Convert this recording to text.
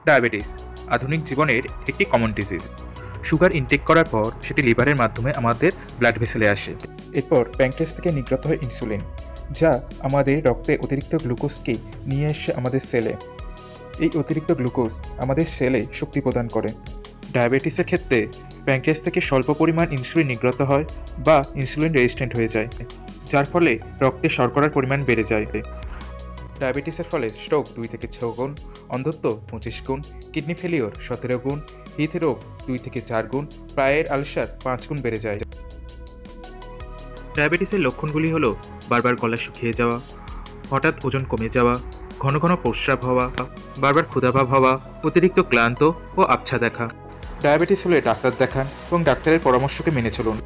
Diabetes আধুনিক জীবনের একটি কমন ডিজিজ। সুগার ইনটেক করার পর সেটি লিভারের মাধ্যমে আমাদের ব্লাড ভেসেলে আসে। এরপর প্যানক্রিয়াস থেকে নির্গত হয় ইনসুলিন, যা আমাদের রক্তে অতিরিক্ত গ্লুকোজকে নিয়ে এসে আমাদের সেলে। এই অতিরিক্ত গ্লুকোজ আমাদের সেলে শক্তি প্রদান করে। ডায়াবেটিসের ক্ষেত্রে প্যানক্রিয়াস থেকে স্বল্প পরিমাণ ইনসুলিন নির্গত হয় বা ইনসুলিন রেজিস্ট্যান্ট হয়ে যায়, যার ফলে রক্তে শর্করার পরিমাণ বেড়ে যায়। ডায়াবেটিসের ফলে স্ট্রোক 2 থেকে 6 গুণ, অন্ধত্ব 25 গুণ, কিডনি ফেলিওর 17 গুণ, হৃদরোগ 2 থেকে 4 গুণ, পায়ের আলসার 5 গুণ বেড়ে যায়। ডায়াবেটিসের লক্ষণগুলি হলো বারবার গলা শুকিয়ে যাওয়া, হঠাৎ ওজন কমে যাওয়া, ঘন ঘন প্রস্রাব হওয়া, বারবার ক্ষুধাভাব হওয়া, অতিরিক্ত ক্লান্ত ও আবছা দেখা। ডায়াবেটিস হলে ডাক্তার দেখান এবং ডাক্তারের পরামর্শকে মেনে চলুন।